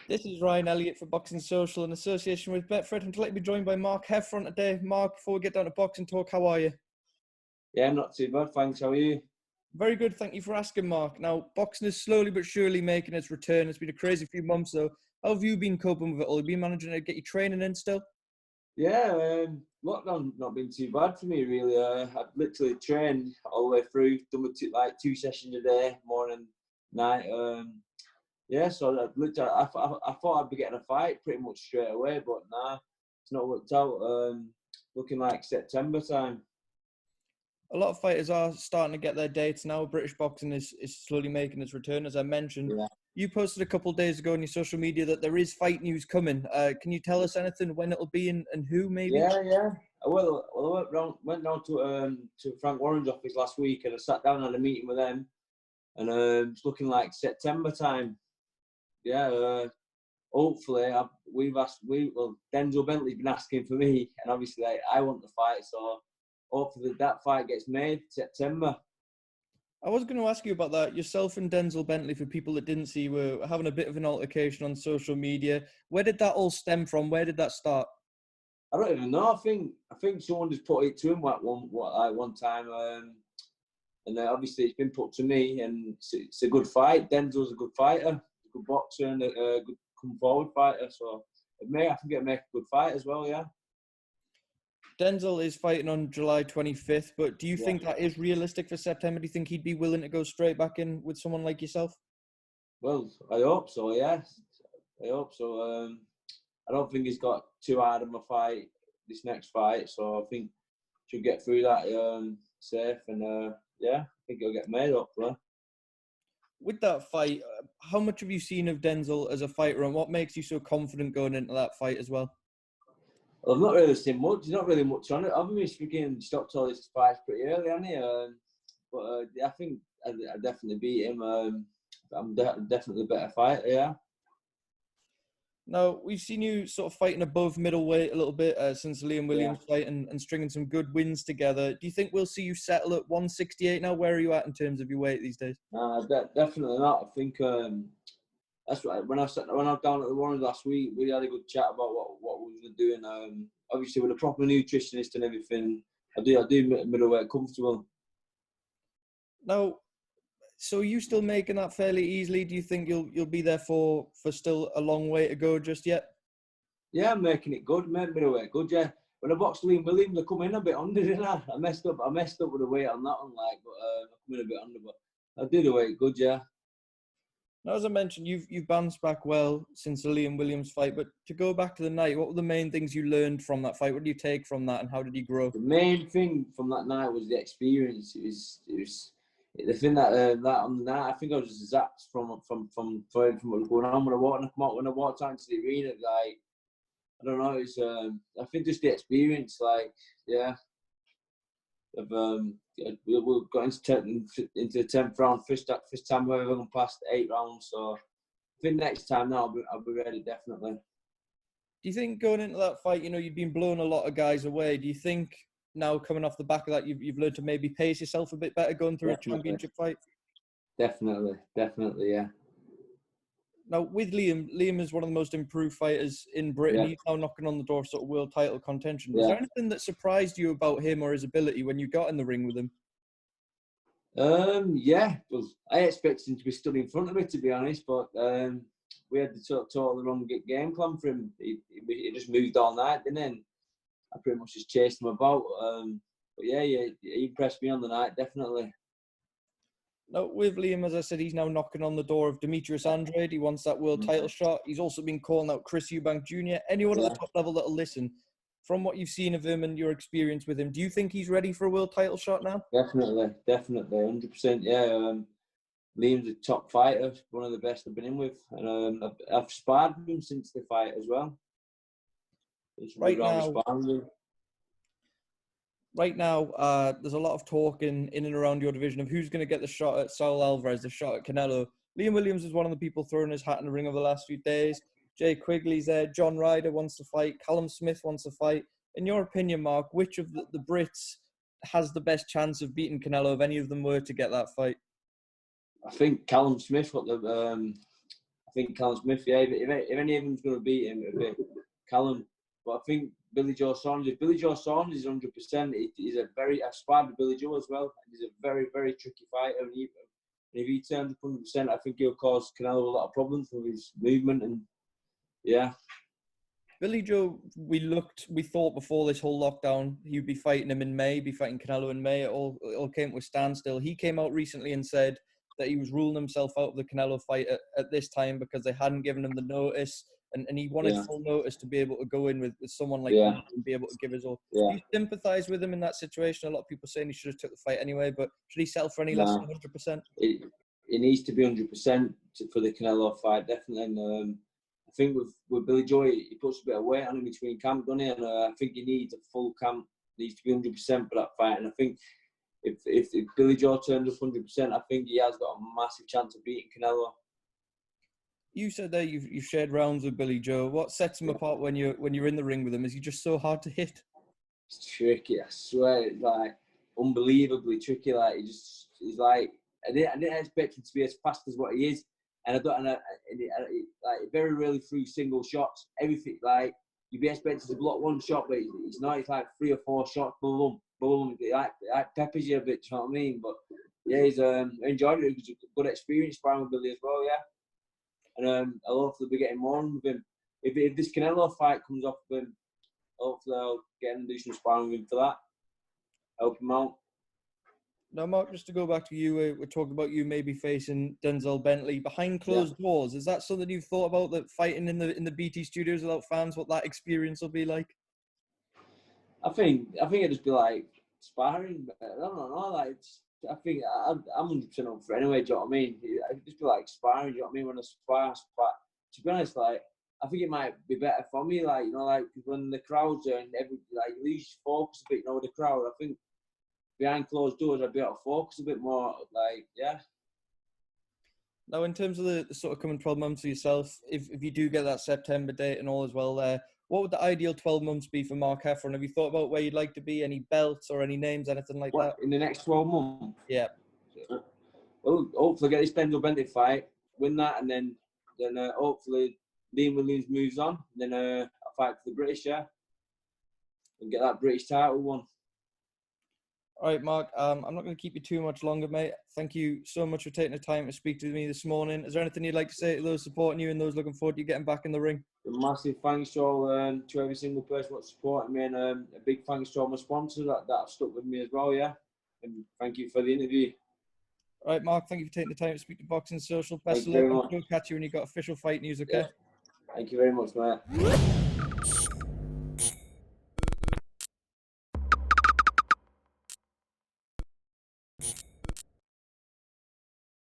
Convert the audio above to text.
This is Ryan Elliott for Boxing Social in association with Betfred. I'm delighted to be joined by Mark Heffron today. Mark, before we get down to boxing talk, how are you? Yeah, not too bad, thanks. How are you? Very good, thank you for asking, Mark. Now, boxing is slowly but surely making its return. It's been a crazy few months, though. How have you been coping with it all? Have you been managing to get your training in still? Yeah, lockdown not been too bad for me, really. I've literally trained all the way through, done like 2 sessions a day, morning, night. Yeah, so I thought I'd be getting a fight pretty much straight away, but nah, it's not worked out. Looking like September time. A lot of fighters are starting to get their dates now. British boxing is slowly making its return, as I mentioned. Yeah. You posted a couple of days ago on your social media that there is fight news coming. Can you tell us anything, when it'll be and who maybe? Yeah. Well, I went down to Frank Warren's office last week, and I sat down and had a meeting with them, and it's looking like September time. Yeah, hopefully Denzil Bentley's been asking for me, and obviously I want the fight, so hopefully that fight gets made September. I was going to ask you about that. Yourself and Denzil Bentley, for people that didn't see, were having a bit of an altercation on social media. Where did that all stem from? Where did that start? I don't even know. I think someone just put it to him one time, and then obviously it's been put to me, and it's a good fight. Denzil's a good fighter, a good boxer, and a good come forward fighter. So I think it'll make a good fight as well. Yeah. Denzel is fighting on July 25th, but do you think that is realistic for September? Do you think he'd be willing to go straight back in with someone like yourself? Well, I hope so, yes. I hope so. I don't think he's got too hard of a fight, this next fight, so I think should get through that safe, and I think he'll get made up, bro. With that fight, how much have you seen of Denzel as a fighter, and what makes you so confident going into that fight as well? Well, I've not really seen much. There's not really much on it. Obviously, freaking stopped all his fights pretty early, hasn't he? I think I definitely beat him. I'm definitely a better fighter, yeah. Now, we've seen you sort of fighting above middleweight a little bit since Liam Williams' fight and stringing some good wins together. Do you think we'll see you settle at 168 now? Where are you at in terms of your weight these days? Definitely not. I think that's right. When I was down at the Warrens last week, we had a good chat about what we were doing. Obviously, with a proper nutritionist and everything, I do middleweight comfortable. Now, so are you still making that fairly easily? Do you think you'll be there for still a long way to go just yet? Yeah, I'm making it good. Made middleweight good. Yeah. When I boxed Liam Williams, I come in a bit under, didn't I? I messed up with the weight on that one, but I come in a bit under. But I did the weight good, yeah. Now, as I mentioned, you've bounced back well since the Liam Williams fight. But to go back to the night, what were the main things you learned from that fight? What did you take from that, and how did you grow? The main thing from that night was the experience. It was the thing that on the night. I think I was zapped from what was going on when I walked out into the arena. Like, I don't know. It's I think just the experience. Like, yeah. We got into the 10th round first time we've ever gone past 8 rounds. So I think next time now I'll be ready, definitely. Do you think going into that fight, you've been blowing a lot of guys away? Do you think now coming off the back of that, you've learned to maybe pace yourself a bit better going through a championship fight? Definitely, yeah. Now, with Liam is one of the most improved fighters in Britain. Yeah. He's now knocking on the door of sort of world title contention. Was there anything that surprised you about him or his ability when you got in the ring with him? Yeah. Well, I expected him to be stood in front of me, to be honest, but we had the totally wrong game plan for him. He just moved all night, didn't he? And I pretty much just chased him about. But yeah, he impressed me on the night, definitely. Now, with Liam, as I said, he's now knocking on the door of Demetrius Andrade. He wants that world title shot. He's also been calling out Chris Eubank Jr. Anyone at the top level that'll listen, from what you've seen of him and your experience with him, do you think he's ready for a world title shot now? Definitely, 100%. Yeah, Liam's a top fighter, one of the best I've been in with, and I've sparred with him since the fight as well. Right now, there's a lot of talk in and around your division of who's going to get the shot at Saul Alvarez, the shot at Canelo. Liam Williams is one of the people throwing his hat in the ring over the last few days. Jay Quigley's there. John Ryder wants to fight. Callum Smith wants to fight. In your opinion, Mark, which of the Brits has the best chance of beating Canelo if any of them were to get that fight? I think Callum Smith got think Callum Smith. Yeah, if any of them's going to beat him, it'll be Callum. But I think Joe Saunders is 100%. He's I've sparred with Billy Joe as well. He's a very, very tricky fighter. And if he turns up 100%, I think he'll cause Canelo a lot of problems with his movement. And yeah. Billy Joe, we thought before this whole lockdown, he'd be fighting him in May, be fighting Canelo in May. It all came to a standstill. He came out recently and said that he was ruling himself out of the Canelo fight at this time because they hadn't given him the notice. And he wanted full notice to be able to go in with someone like him and be able to give his all. Yeah. Do you sympathise with him in that situation? A lot of people saying he should have took the fight anyway, but should he settle for any less than 100%? It needs to be 100% for the Canelo fight, definitely. And I think with Billy Joe, he puts a bit of weight on him between camp, doesn't he? And I think he needs a full camp, needs to be 100% for that fight. And I think if Billy Joe turns up 100%, I think he has got a massive chance of beating Canelo. You said that you've shared rounds with Billy Joe. What sets him apart when you're in the ring with him? Is he just so hard to hit? It's tricky, I swear. It's like unbelievably tricky. Like he's like I didn't expect him to be as fast as what he is, and like very rarely threw single shots. Everything like you'd be expected to block one shot, but he's not. It's like 3 or 4 shots, boom, boom. It like peppers you a bit. You know what I mean? But yeah, he's enjoyed it. It was a good experience sparring with Billy as well. Yeah. And I'll hopefully be getting more with him. If this Canelo fight comes off with him, hopefully I'll get him to do some sparring with him for that. Help him out. Now, Mark, just to go back to you, we're talking about you maybe facing Denzil Bentley behind closed doors. Is that something you've thought about, that fighting in the BT studios without fans, what that experience will be like? I think it'd just be like sparring. I don't know. Like I think I'm 100% up for it anyway. Do you know what I mean? It'd just be like sparring. Do you know what I mean? When I spar. To be honest, like I think it might be better for me. Like like when the crowd's there and you lose focus a bit. With the crowd. I think behind closed doors, I'd be able to focus a bit more. Like yeah. Now, in terms of the sort of coming 12 months for yourself, if you do get that September date and all as well there, what would the ideal 12 months be for Mark Heffron? Have you thought about where you'd like to be? Any belts or any names, anything like that? In the next 12 months? Yeah. Well, hopefully get this Denzil Bentley fight, win that, and then hopefully Liam Williams moves on. And then I fight for the British, and get that British title won. All right, Mark, I'm not going to keep you too much longer, mate. Thank you so much for taking the time to speak to me this morning. Is there anything you'd like to say to those supporting you and those looking forward to you getting back in the ring? A massive thanks to every single person that's supporting me, and a big thanks to all my sponsors that have stuck with me as well, and thank you for the interview. All right, Mark, thank you for taking the time to speak to Boxing Social. Best of luck. We'll catch you when you've got official fight news, okay? Yeah. Thank you very much, mate.